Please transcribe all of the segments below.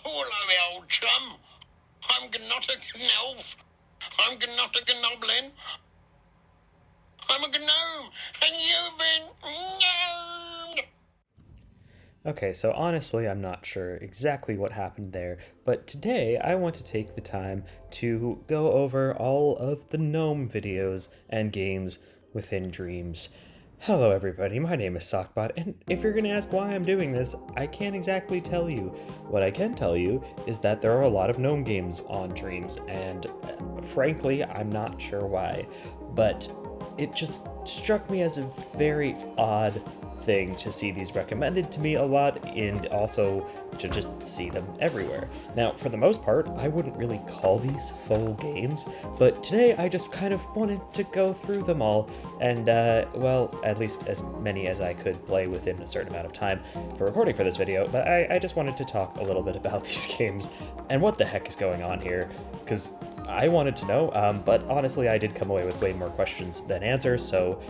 Hello, old chum. I'm not a gnolf. I'm not a gnoblin. I'm a gnome, and you've been gnomed. Okay, so honestly, I'm not sure exactly what happened there, but today I want to take the time to go over all of the Gnome videos and games within Dreams. Hello, everybody, my name is SockBot, and if you're gonna ask why I'm doing this, I can't exactly tell you. What I can tell you is that there are a lot of Gnome games on Dreams, and frankly, I'm not sure why, but it just struck me as a very odd thing to see these recommended to me a lot and also to just see them everywhere. Now, for the most part, I wouldn't really call these full games, but today I just kind of wanted to go through them all and, well, at least as many as I could play within a certain amount of time for recording for this video, but I just wanted to talk a little bit about these games and what the heck is going on here, because I wanted to know, but honestly I did come away with way more questions than answers, so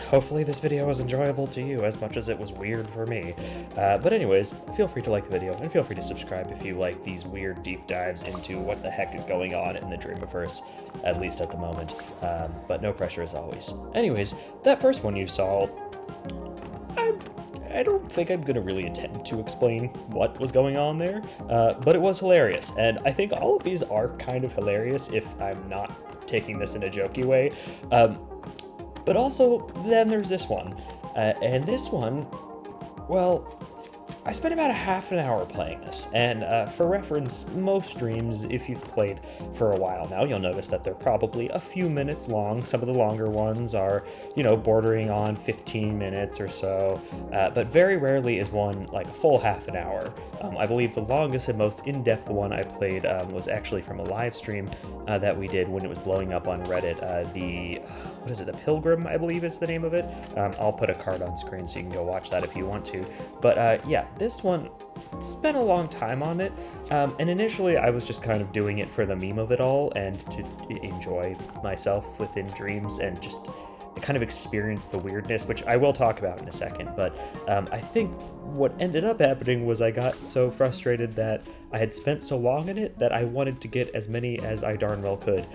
hopefully this video was enjoyable to you as much as it was weird for me. But anyways, feel free to like the video and feel free to subscribe if you like these weird deep dives into what the heck is going on in the Dreamiverse, at least at the moment. But no pressure as always. Anyways, that first one you saw, I don't think I'm gonna really attempt to explain what was going on there, but it was hilarious, and I think all of these are kind of hilarious if I'm not taking this in a jokey way. But also, then there's this one. And this one, well, I spent about a half an hour playing this, and for reference, most streams, if you've played for a while now, you'll notice that they're probably a few minutes long. Some of the longer ones are, bordering on 15 minutes or so, but very rarely is one like a full half an hour. I believe the longest and most in-depth one I played was actually from a live stream that we did when it was blowing up on Reddit. The Pilgrim, I believe is the name of it. I'll put a card on screen so you can go watch that if you want to. But yeah, this one spent a long time on it, and initially I was just kind of doing it for the meme of it all and to enjoy myself within Dreams and just kind of experience the weirdness, which I will talk about in a second. But I think what ended up happening was I got so frustrated that I had spent so long in it that I wanted to get as many as I darn well could.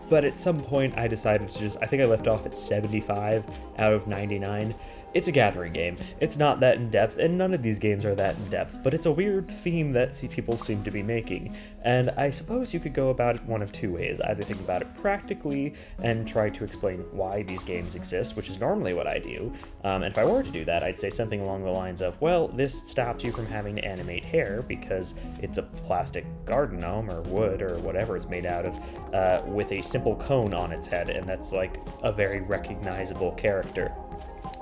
But at some point I decided to I think I left off at 75 out of 99. It's a gathering game. It's not that in-depth, and none of these games are that in-depth, but it's a weird theme that people seem to be making. And I suppose you could go about it one of two ways. Either think about it practically and try to explain why these games exist, which is normally what I do. And if I were to do that, I'd say something along the lines of, well, this stops you from having to animate hair because it's a plastic garden gnome or wood or whatever it's made out of with a simple cone on its head, and that's like a very recognizable character.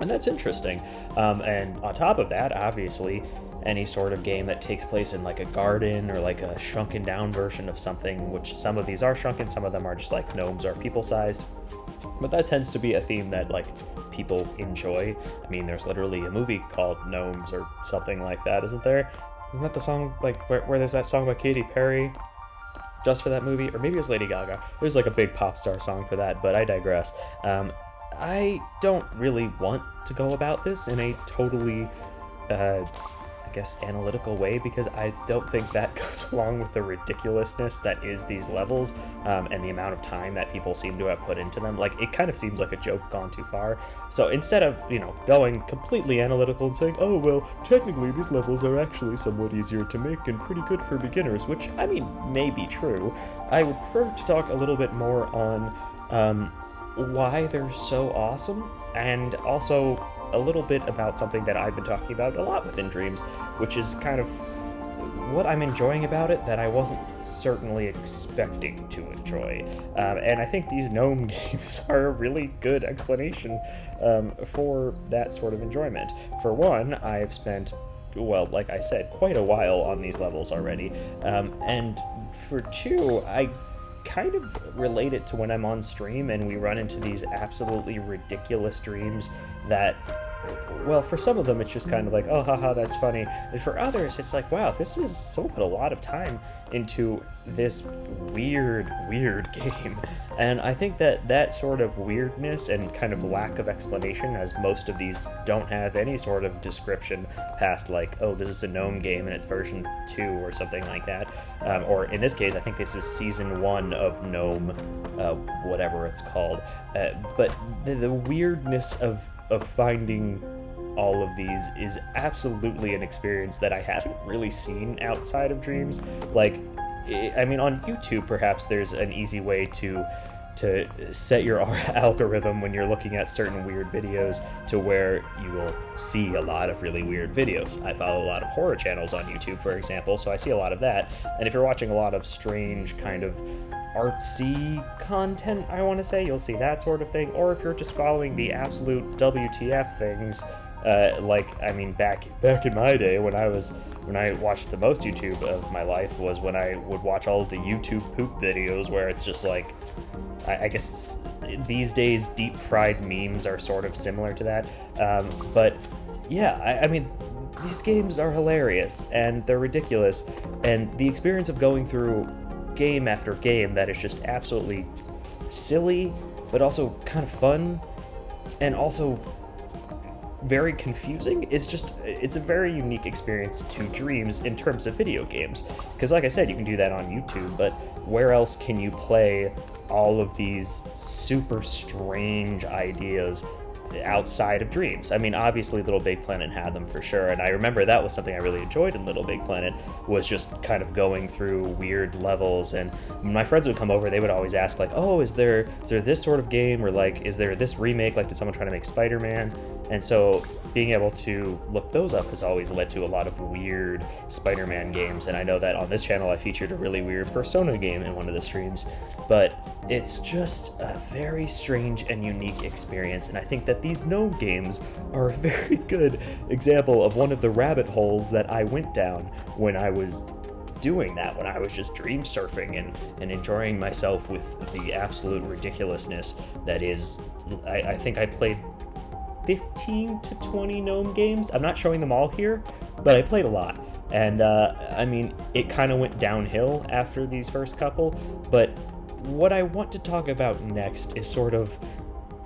And that's interesting. And on top of that, obviously, any sort of game that takes place in like a garden or like a shrunken down version of something, which some of these are shrunken, some of them are just like gnomes are people-sized. But that tends to be a theme that like people enjoy. I mean, there's literally a movie called Gnomes or something like that, isn't there? Isn't that the song, like, where there's that song by Katy Perry just for that movie? Or maybe it was Lady Gaga. There's like a big pop star song for that, but I digress. I don't really want to go about this in a totally, analytical way, because I don't think that goes along with the ridiculousness that is these levels, and the amount of time that people seem to have put into them. Like, it kind of seems like a joke gone too far. So instead of, going completely analytical and saying, oh, well, technically these levels are actually somewhat easier to make and pretty good for beginners, which, I mean, may be true, I would prefer to talk a little bit more on, why they're so awesome, and also a little bit about something that I've been talking about a lot within Dreams, which is kind of what I'm enjoying about it that I wasn't certainly expecting to enjoy. And I think these Gnome games are a really good explanation for that sort of enjoyment. For one, I've spent, well, like I said, quite a while on these levels already, and for two, I kind of relate it to when I'm on stream and we run into these absolutely ridiculous dreams that well, for some of them, it's just kind of like, oh, haha, that's funny. And for others, it's like, wow, someone put a lot of time into this weird game. And I think that sort of weirdness and kind of lack of explanation, as most of these don't have any sort of description past like, oh, this is a Gnome game and it's version 2 or something like that. Or in this case, I think this is season 1 of Gnome, whatever it's called. But the weirdness of finding all of these is absolutely an experience that I haven't really seen outside of Dreams. Like, I mean, on YouTube, perhaps there's an easy way to set your algorithm when you're looking at certain weird videos to where you will see a lot of really weird videos. I follow a lot of horror channels on YouTube, for example, so I see a lot of that. And if you're watching a lot of strange kind of artsy content, I want to say, you'll see that sort of thing. Or if you're just following the absolute WTF things, like, I mean, back in my day when I watched the most YouTube of my life was when I would watch all of the YouTube poop videos where it's just like, I guess these days deep fried memes are sort of similar to that. But yeah, I mean, these games are hilarious and they're ridiculous, and the experience of going through game after game that is just absolutely silly, but also kind of fun, and also very confusing, it's a very unique experience to Dreams in terms of video games. Because like I said, you can do that on YouTube, but where else can you play all of these super strange ideas outside of Dreams? I mean, obviously Little Big Planet had them for sure, and I remember that was something I really enjoyed in Little Big Planet, was just kind of going through weird levels. And when my friends would come over, they would always ask like, oh, is there this sort of game, or like, is there this remake, like did someone try to make Spider-Man? And so being able to look those up has always led to a lot of weird Spider-Man games. And I know that on this channel I featured a really weird Persona game in one of the streams, but it's just a very strange and unique experience. And I think that these Gnome games are a very good example of one of the rabbit holes that I went down when I was doing that, when I was just dream surfing and enjoying myself with the absolute ridiculousness that is, I think I played 15 to 20 Gnome games. I'm not showing them all here, but I played a lot. And I mean, it kind of went downhill after these first couple, but what I want to talk about next is sort of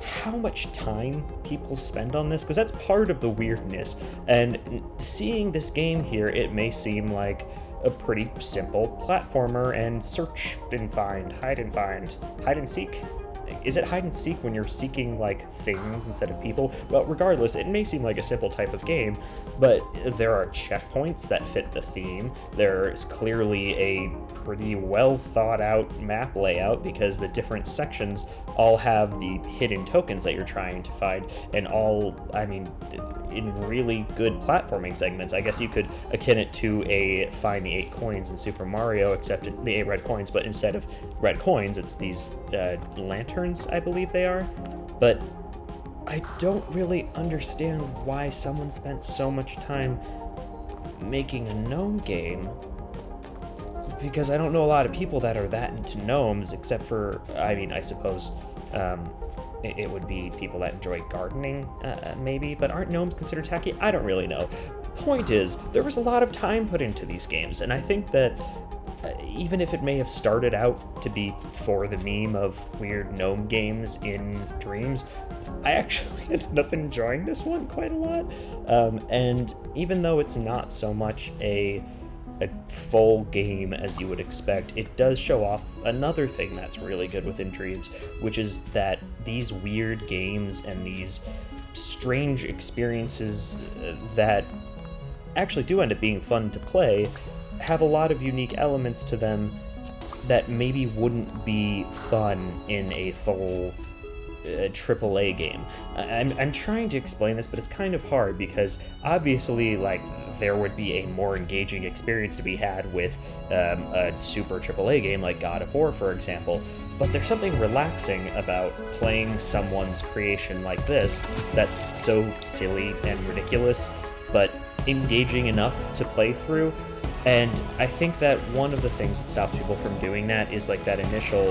how much time people spend on this, because that's part of the weirdness. And seeing this game here, it may seem like a pretty simple platformer and search and find, hide and seek. Is it hide and seek when you're seeking like things instead of people? Well, regardless, it may seem like a simple type of game, but there are checkpoints that fit the theme. There's clearly a pretty well thought out map layout, because the different sections all have the hidden tokens that you're trying to find, and all, I mean, in really good platforming segments. I guess you could akin it to a find the 8 coins in Super Mario, except the 8 red coins, but instead of red coins, it's these lanterns, I believe they are. But I don't really understand why someone spent so much time making a Gnome game, because I don't know a lot of people that are that into gnomes, except for, I mean, I suppose it would be people that enjoy gardening, maybe, but aren't gnomes considered tacky? I don't really know. Point is, there was a lot of time put into these games, and I think that even if it may have started out to be for the meme of weird gnome games in Dreams, I actually ended up enjoying this one quite a lot. And even though it's not so much a full game as you would expect, it does show off another thing that's really good within Dreams, which is that these weird games and these strange experiences that actually do end up being fun to play have a lot of unique elements to them that maybe wouldn't be fun in a full AAA game. I'm trying to explain this, but it's kind of hard, because obviously, like, there would be a more engaging experience to be had with a super AAA game like God of War, for example. But there's something relaxing about playing someone's creation like this that's so silly and ridiculous, but engaging enough to play through. And I think that one of the things that stops people from doing that is like that initial,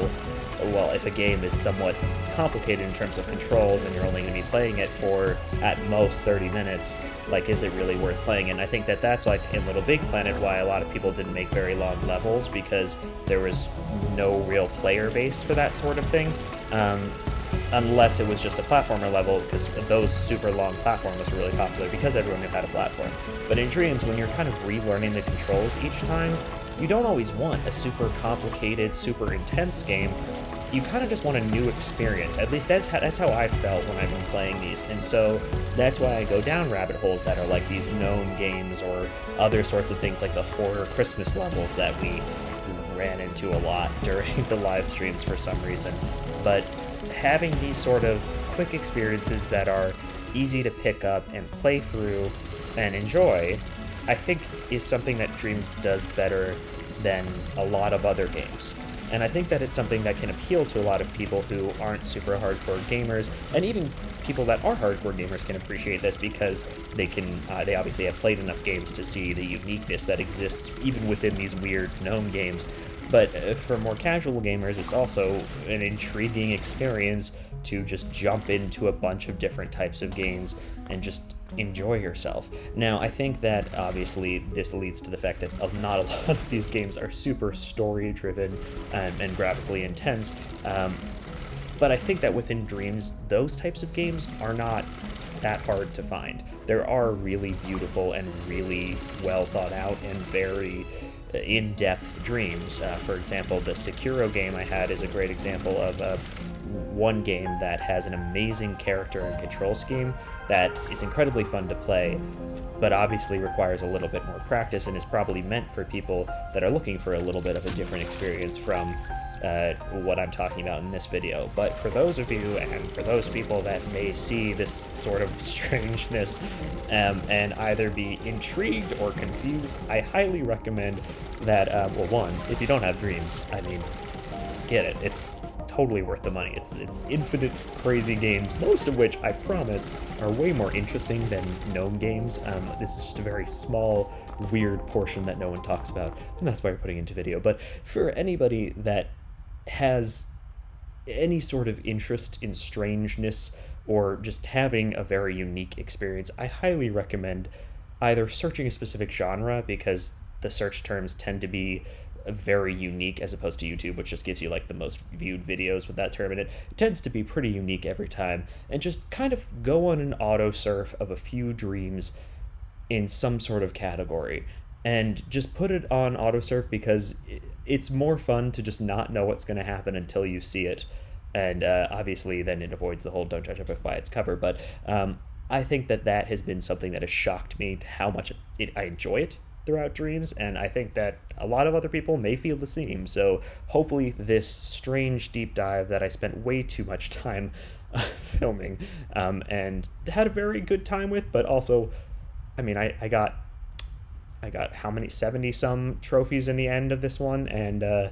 well, if a game is somewhat complicated in terms of controls and you're only going to be playing it for at most 30 minutes, like, is it really worth playing? And I think that that's like in Little Big Planet why a lot of people didn't make very long levels, because there was no real player base for that sort of thing. Unless it was just a platformer level, because those super long platformers were really popular because everyone had a platform. But in Dreams, when you're kind of relearning the controls each time, you don't always want a super complicated, super intense game. You kind of just want a new experience. At least that's how I felt when I've been playing these. And so that's why I go down rabbit holes that are like these Gnome games or other sorts of things like the horror Christmas levels that we ran into a lot during the live streams for some reason. But having these sort of quick experiences that are easy to pick up and play through and enjoy, I think is something that Dreams does better than a lot of other games. And I think that it's something that can appeal to a lot of people who aren't super hardcore gamers, and even people that are hardcore gamers can appreciate this because they obviously have played enough games to see the uniqueness that exists even within these weird Gnome games. But for more casual gamers, it's also an intriguing experience to just jump into a bunch of different types of games and just enjoy yourself. Now, I think that obviously this leads to the fact that not a lot of these games are super story-driven and graphically intense, but I think that within Dreams, those types of games are not that hard to find. There are really beautiful and really well thought out and very in-depth dreams. For example, the Sekiro game I had is a great example of one game that has an amazing character and control scheme that is incredibly fun to play, but obviously requires a little bit more practice and is probably meant for people that are looking for a little bit of a different experience from what I'm talking about in this video. But for those of you and for those people that may see this sort of strangeness and either be intrigued or confused, I highly recommend that, well, one, if you don't have Dreams, I mean, get it. It's totally worth the money. It's infinite crazy games, most of which, I promise, are way more interesting than Gnome games. This is just a very small, weird portion that no one talks about, and that's why we're putting it into video. But for anybody that has any sort of interest in strangeness or just having a very unique experience, I highly recommend either searching a specific genre, because the search terms tend to be very unique as opposed to YouTube, which just gives you like the most viewed videos with that term in it. It tends to be pretty unique every time, and just kind of go on an auto surf of a few dreams in some sort of category and just put it on auto surf, because it's more fun to just not know what's going to happen until you see it. And obviously then it avoids the whole don't judge a book by its cover. But I think that that has been something that has shocked me, how much I enjoy it throughout Dreams, and I think that a lot of other people may feel the same. So hopefully this strange deep dive that I spent way too much time filming and had a very good time with, but also, I mean, I got how many, 70 some trophies in the end of this one, and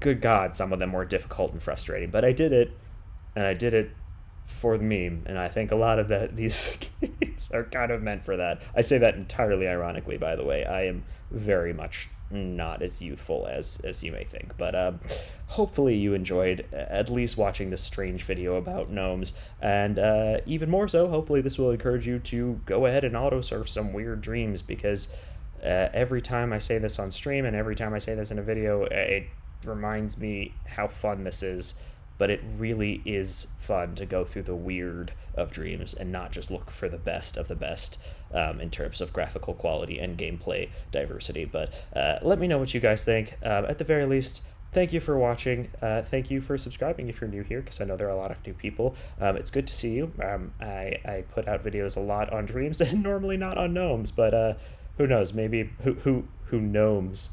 good God, some of them were difficult and frustrating, but I did it, and I did it for the meme, and I think a lot of these games are kind of meant for that. I say that entirely ironically, by the way. I am very much not as youthful as you may think, but hopefully you enjoyed at least watching this strange video about gnomes, and even more so, hopefully this will encourage you to go ahead and auto surf some weird dreams, because every time I say this on stream and every time I say this in a video, it reminds me how fun this is. But it really is fun to go through the weird of Dreams and not just look for the best of the best in terms of graphical quality and gameplay diversity. But let me know what you guys think. At the very least, thank you for watching. Thank you for subscribing if you're new here, because I know there are a lot of new people. It's good to see you. I put out videos a lot on Dreams and normally not on gnomes, but who knows? Maybe who gnomes?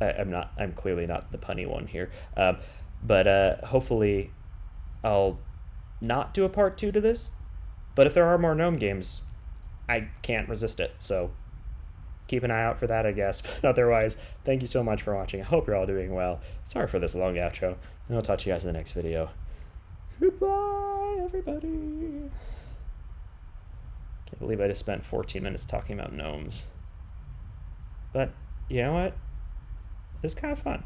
I'm clearly not the punny one here. But hopefully I'll not do a part 2 to this, but if there are more Gnome games, I can't resist it, so keep an eye out for that, I guess. But otherwise, thank you so much for watching. I hope you're all doing well. Sorry for this long outro, and I'll talk to you guys in the next video. Goodbye, everybody. Can't believe I just spent 14 minutes talking about gnomes. But you know what? It's kind of fun.